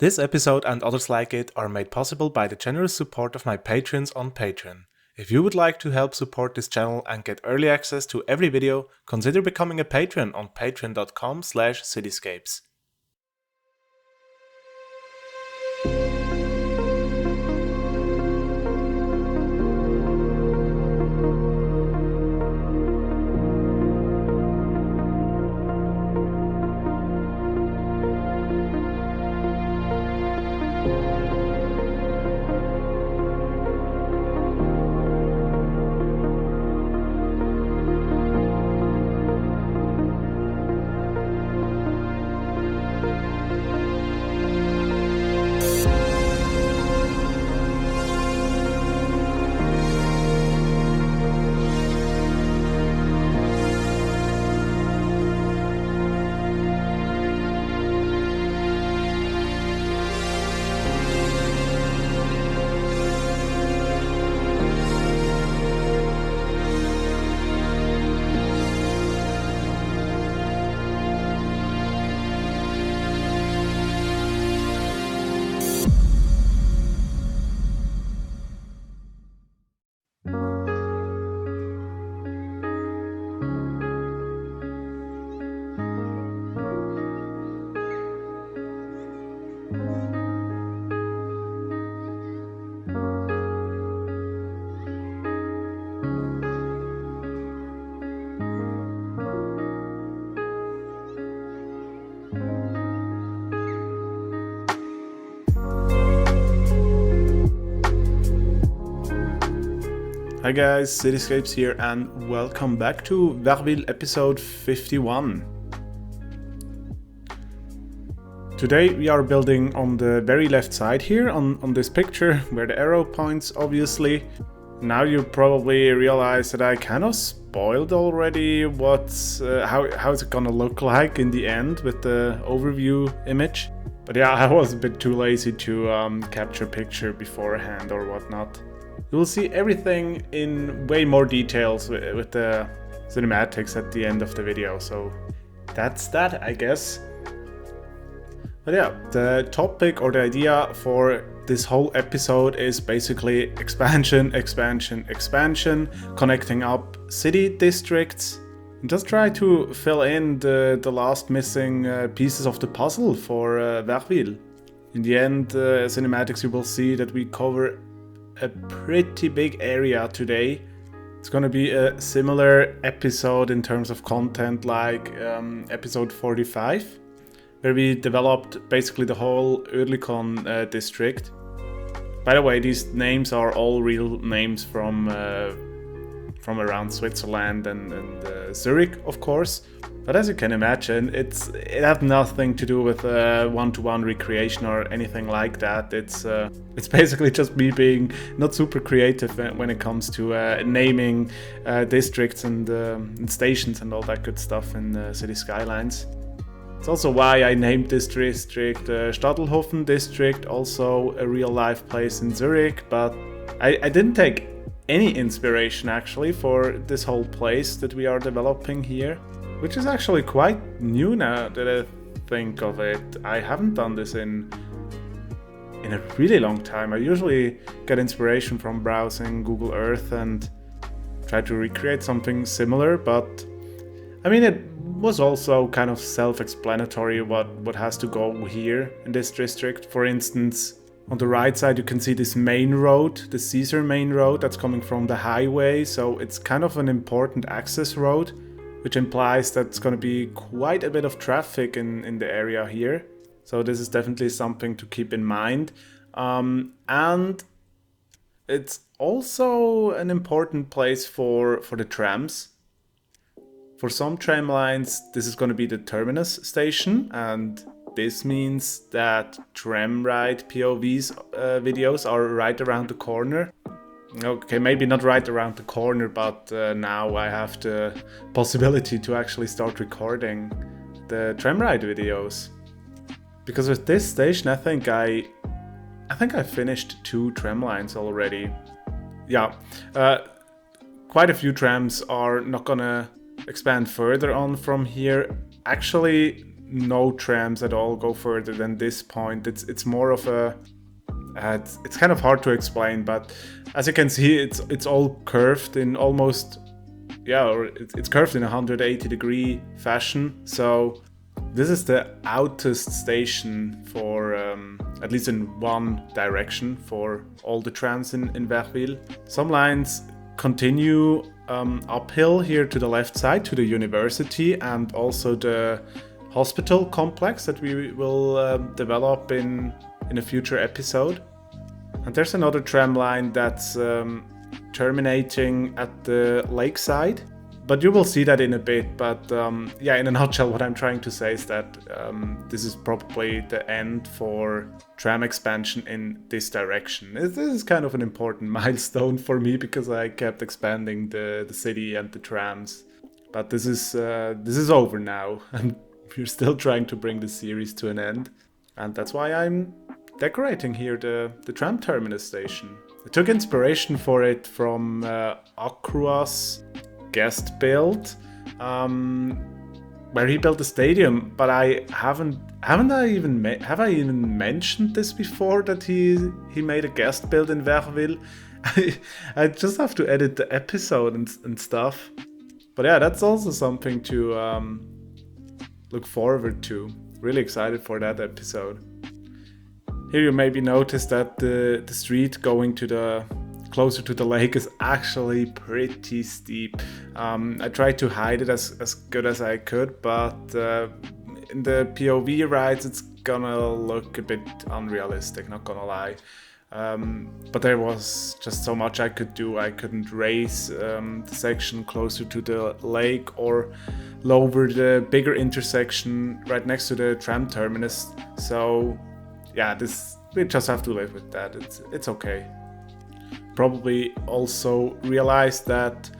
This episode and others like it are made possible by the generous support of my patrons on Patreon. If you would like to help support this channel and get early access to every video, consider becoming a patron on patreon.com/CityScapes. Hi guys, CityScapes here and welcome back to Verville episode 51. Today we are building on the very left side here on this picture where the arrow points obviously. Now you probably realize that I kind of spoiled already how's it gonna look like in the end with the overview image. But yeah, I was a bit too lazy to capture a picture beforehand or whatnot. You will see everything in way more details with the cinematics at the end of the video, so that's that, I guess. But yeah, the topic or the idea for this whole episode is basically expansion, connecting up city districts, and just try to fill in the last missing pieces of the puzzle for Verville. In the end, cinematics, you will see that we cover a pretty big area today. It's gonna be a similar episode in terms of content like episode 45, where we developed basically the whole Oerlikon district. By the way, these names are all real names from around Switzerland and Zurich, of course. But as you can imagine, it has nothing to do with one-to-one recreation or anything like that. It's basically just me being not super creative when it comes to naming districts and stations and all that good stuff in City Skylines. It's also why I named this district Stadelhofen district, also a real-life place in Zurich. But I didn't take any inspiration actually for this whole place that we are developing here, which is actually quite new now that I think of it. I haven't done this in a really long time. I usually get inspiration from browsing Google Earth and try to recreate something similar, but I mean, it was also kind of self-explanatory what has to go here in this district. For instance, on the right side you can see this main road, the Caesar main road that's coming from the highway, so it's kind of an important access road, which implies that it's going to be quite a bit of traffic in the area here. So this is definitely something to keep in mind. And it's also an important place for the trams. For some tram lines, this is going to be the terminus station, and this means that tram ride POVs videos are right around the corner. Okay, maybe not right around the corner, but now I have the possibility to actually start recording the tram ride videos. Because with this station, I think I finished 2 tram lines already. Yeah, quite a few trams are not gonna expand further on from here. Actually, no trams at all go further than this point. It's more of a it's kind of hard to explain, but as you can see, it's all curved in almost or it's curved in a 180-degree fashion. So this is the outest station for at least in one direction for all the trams in Verville. Some lines continue uphill here to the left side to the university and also the hospital complex that we will develop in a future episode. And there's another tram line that's terminating at the lakeside, but you will see that in a bit. But in a nutshell, what I'm trying to say is that this is probably the end for tram expansion in this direction. This is kind of an important milestone for me because I kept expanding the city and the trams. But this is over now, and we're still trying to bring the series to an end. And that's why I'm decorating here the tram terminus station. I took inspiration for it from Akrua's guest build, where he built a stadium. But have I even mentioned this before, that he made a guest build in Verville? I just have to edit the episode and stuff. But yeah, that's also something to look forward to. Really excited for that episode. Here you maybe notice that the street going to closer to the lake is actually pretty steep. I tried to hide it as good as I could, but in the POV rides it's gonna look a bit unrealistic, not gonna lie. But there was just so much I could do. I couldn't raise the section closer to the lake or lower the bigger intersection right next to the tram terminus. So yeah, we just have to live with that. It's okay. Probably also realized that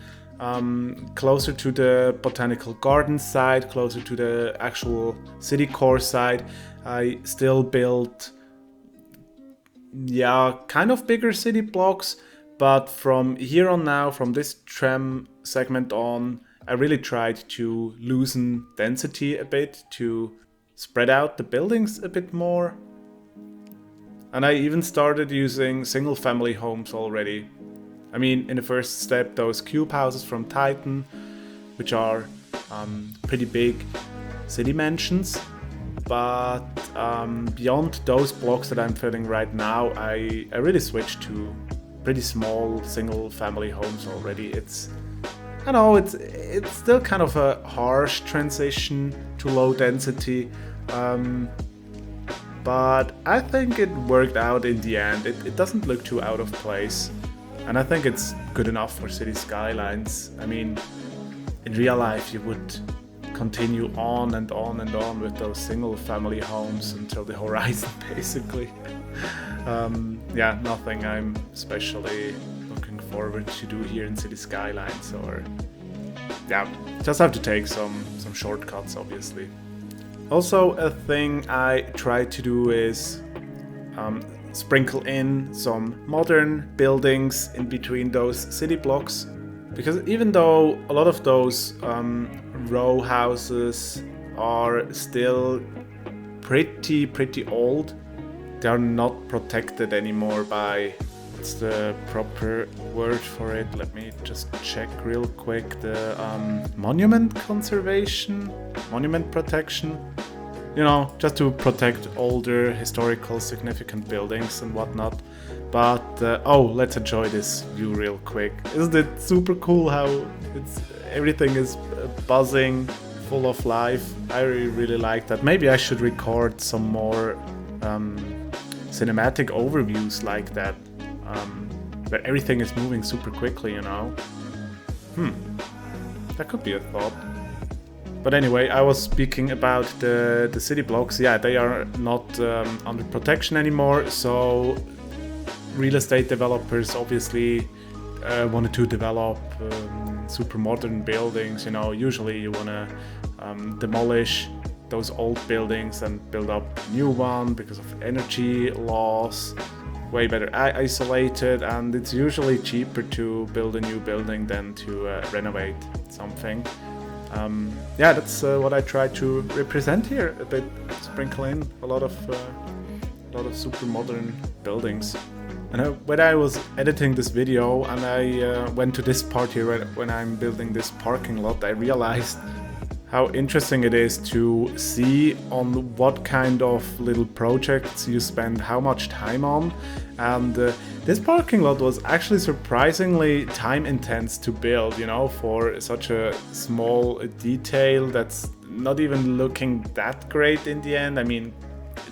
closer to the botanical garden side, closer to the actual city core side, I still built kind of bigger city blocks. But from here on now, from this tram segment on, I really tried to loosen density a bit, to spread out the buildings a bit more. And I even started using single family homes already. I mean, in the first step, those cube houses from Titan, which are pretty big city mansions. But beyond those blocks that I'm filling right now, I really switched to pretty small single family homes already. I know it's still kind of a harsh transition to low density. But I think it worked out in the end. It doesn't look too out of place. And I think it's good enough for City Skylines. I mean, in real life you would continue on and on and on with those single family homes until the horizon, basically. Nothing I'm especially looking forward to do here in City Skylines, or just have to take some shortcuts, obviously. Also, a thing I try to do is sprinkle in some modern buildings in between those city blocks, because even though a lot of those row houses are still pretty old, they are not protected anymore by, what's the proper word for it? Let me just check real quick. The monument protection. You know, just to protect older historical significant buildings and whatnot. But let's enjoy this view real quick. Isn't it super cool how everything is buzzing, full of life? I really like that. Maybe I should record some more cinematic overviews like that, where everything is moving super quickly, you know? That could be a thought. But anyway, I was speaking about the city blocks. Yeah, they are not under protection anymore, so real estate developers obviously wanted to develop super modern buildings. You know, usually you want to demolish those old buildings and build up a new one because of energy loss, way better isolated, and it's usually cheaper to build a new building than to renovate something. Yeah, that's what I try to represent here a bit, sprinkle in a lot of super modern buildings. And when I was editing this video and I went to this part here when I'm building this parking lot, I realized how interesting it is to see on what kind of little projects you spend how much time on. And this parking lot was actually surprisingly time intense to build, you know, for such a small detail that's not even looking that great in the end. I mean,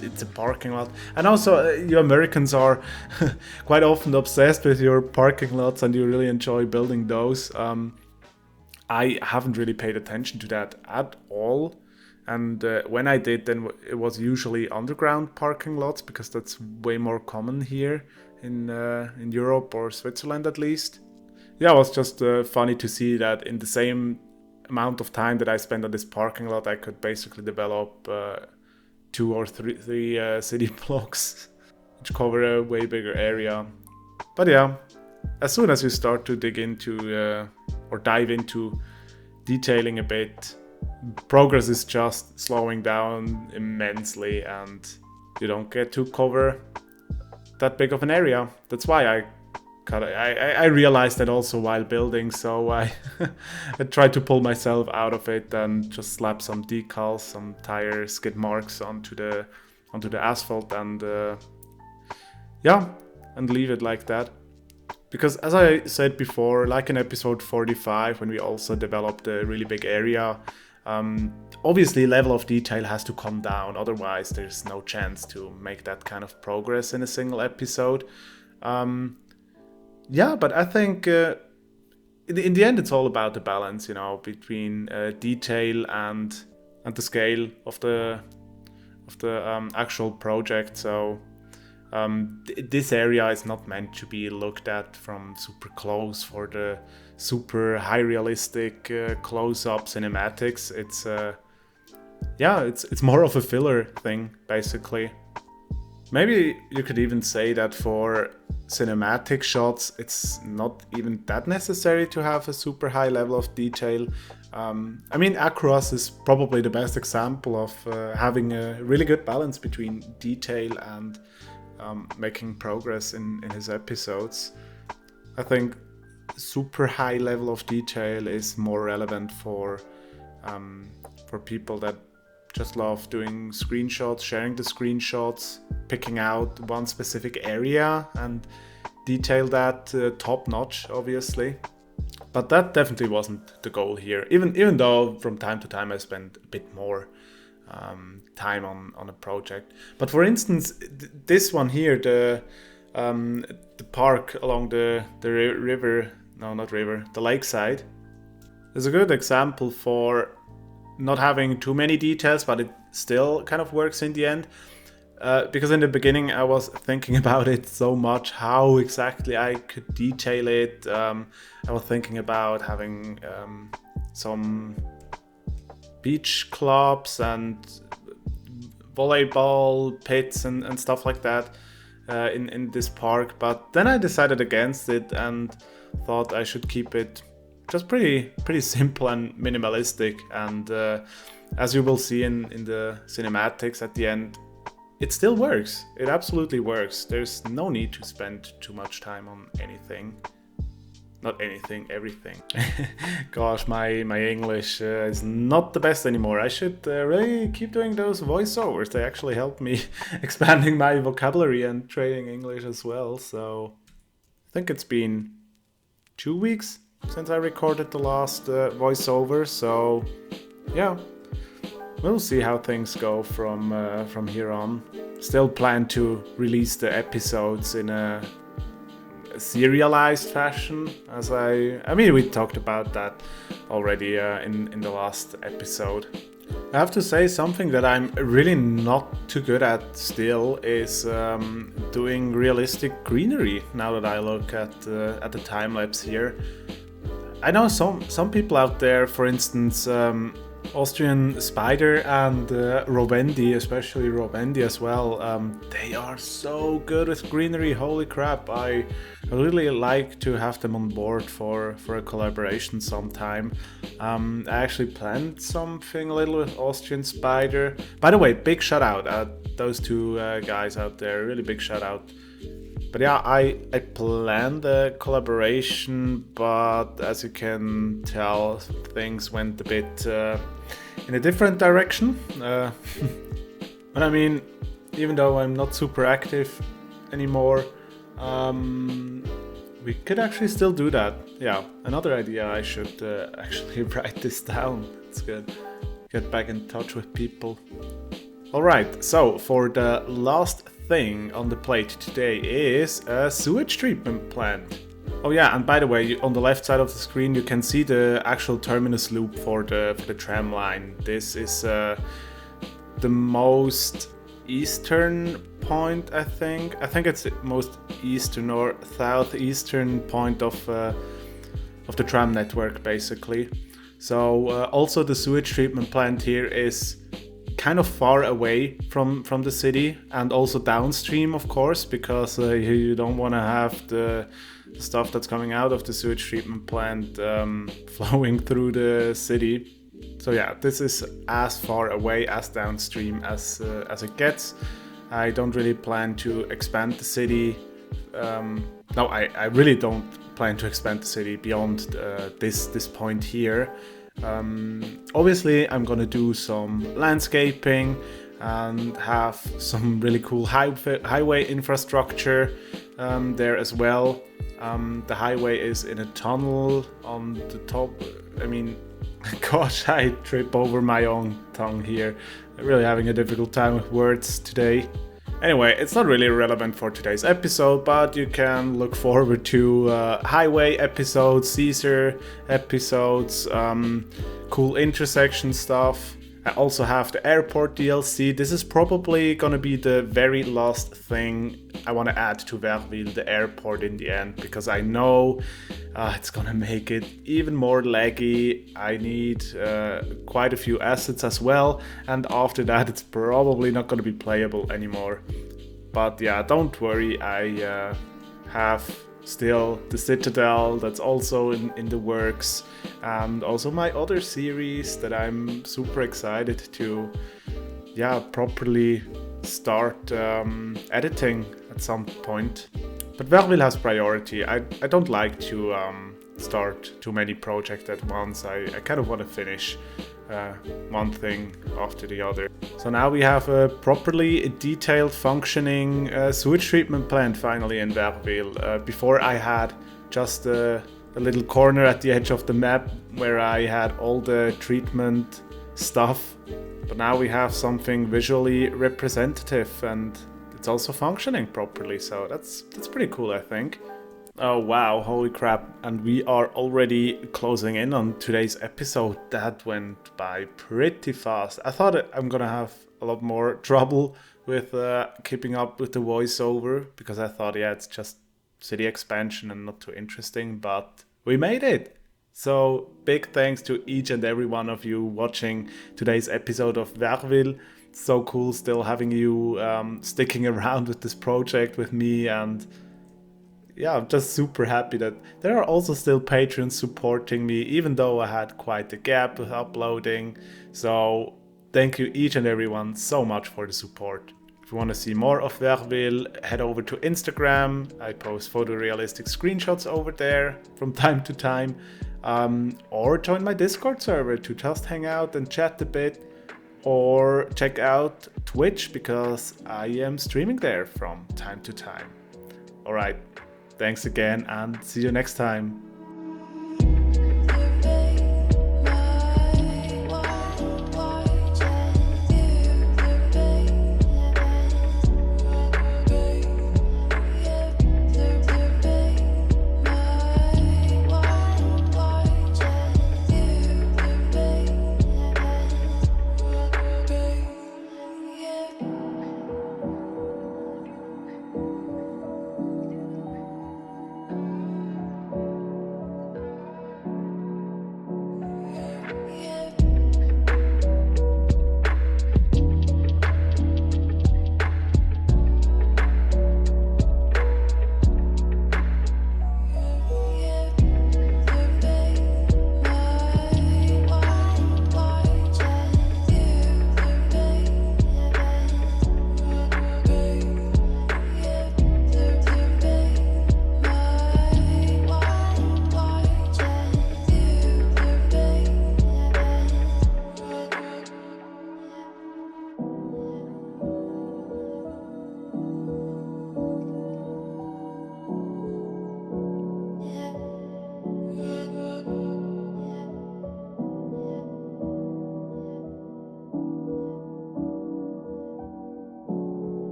it's a parking lot. And also, you Americans are quite often obsessed with your parking lots and you really enjoy building those. I haven't really paid attention to that at all. And when I did, then it was usually underground parking lots, because that's way more common here in Europe or Switzerland at least. Yeah, it was just funny to see that in the same amount of time that I spent on this parking lot, I could basically develop 2 or 3 city blocks, which cover a way bigger area. But yeah, as soon as you start to dig into or dive into detailing a bit, progress is just slowing down immensely and you don't get to cover that big of an area. That's why I realized that also while building, so I tried to pull myself out of it and just slap some decals, some tire skid marks onto the asphalt and and leave it like that. Because as I said before, like in episode 45, when we also developed a really big area, obviously level of detail has to come down, otherwise there's no chance to make that kind of progress in a single episode. But I think in the end it's all about the balance, you know, between detail and the scale of the actual project. So this area is not meant to be looked at from super close for the super high realistic close-up cinematics. It's more of a filler thing, basically. Maybe you could even say that for cinematic shots, it's not even that necessary to have a super high level of detail. I mean, Across is probably the best example of having a really good balance between detail and making progress in his episodes. I think super high level of detail is more relevant for people that just love doing screenshots, sharing the screenshots, picking out one specific area and detail that top notch, obviously. But that definitely wasn't the goal here, even though from time to time I spent a bit more time on a project. But for instance, this one here, the park along the river, no, not river, the lakeside, is a good example for not having too many details, but it still kind of works in the end. Because in the beginning I was thinking about it so much, how exactly I could detail it. I was thinking about having some beach clubs and volleyball pits and stuff like that in this park, but then I decided against it and thought I should keep it just pretty simple and minimalistic. And as you will see in the cinematics at the end, it still works. It absolutely works. There's no need to spend too much time on anything. Not anything, everything. Gosh, my English is not the best anymore. I should really keep doing those voiceovers. They actually help me expanding my vocabulary and training English as well. So I think it's been 2 weeks since I recorded the last voiceover. So yeah, we'll see how things go from here on. Still plan to release the episodes in a serialized fashion, as I mean, we talked about that already in the last episode. I have to say, something that I'm really not too good at still is doing realistic greenery. Now that I look at the time lapse here, I know some people out there, for instance, Austrian Spider and Rovendi, especially Rovendi as well, they are so good with greenery, holy crap. I really like to have them on board for a collaboration sometime. I actually planned something a little with Austrian Spider. By the way, big shout out at those two guys out there, really big shout out. But yeah, I planned a collaboration, but as you can tell, things went a bit in a different direction. But I mean, even though I'm not super active anymore, we could actually still do that. Yeah, another idea, I should actually write this down. It's good. Get back in touch with people. Alright, so for the last thing on the plate today is a sewage treatment plant. Oh yeah, and by the way, on the left side of the screen you can see the actual terminus loop for the tram line. This is the most eastern point, I think. I think it's the most eastern or southeastern point of the tram network, basically. So also the sewage treatment plant here is kind of far away from the city, and also downstream, of course, because you don't want to have the stuff that's coming out of the sewage treatment plant flowing through the city. So yeah, this is as far away as downstream as it gets. I don't really plan to expand the city. No, I really don't plan to expand the city beyond this point here. Obviously, I'm gonna do some landscaping and have some really cool highway infrastructure there as well. The highway is in a tunnel on the top. I mean, gosh, I trip over my own tongue here. I'm really having a difficult time with words today. Anyway, it's not really relevant for today's episode, but you can look forward to highway episodes, Caesar episodes, cool intersection stuff. I also have the airport DLC. This is probably gonna be the very last thing I want to add to Verville, the airport, in the end, because I know it's gonna make it even more laggy. I need quite a few assets as well, and after that it's probably not gonna be playable anymore. But yeah, don't worry, I have still the Citadel that's also in the works, and also my other series that I'm super excited to properly start editing at some point. But Verville has priority. I don't like to start too many projects at once. I kind of want to finish one thing after the other. So now we have a properly detailed functioning sewage treatment plant finally in Verville. Before I had just a little corner at the edge of the map where I had all the treatment stuff. But now we have something visually representative, and it's also functioning properly, so that's pretty cool, I think. Oh wow, holy crap, and we are already closing in on today's episode. That went by pretty fast. I thought I'm gonna have a lot more trouble with keeping up with the voiceover, because I thought, yeah, it's just city expansion and not too interesting, but we made it! So big thanks to each and every one of you watching today's episode of Verville. It's so cool still having you sticking around with this project with me, and yeah, I'm just super happy that there are also still patrons supporting me, even though I had quite a gap with uploading. So thank you each and everyone so much for the support. If you want to see more of Verville, head over to Instagram. I post photorealistic screenshots over there from time to time. Or join my Discord server to just hang out and chat a bit. Or check out Twitch, because I am streaming there from time to time. Alright, thanks again and see you next time.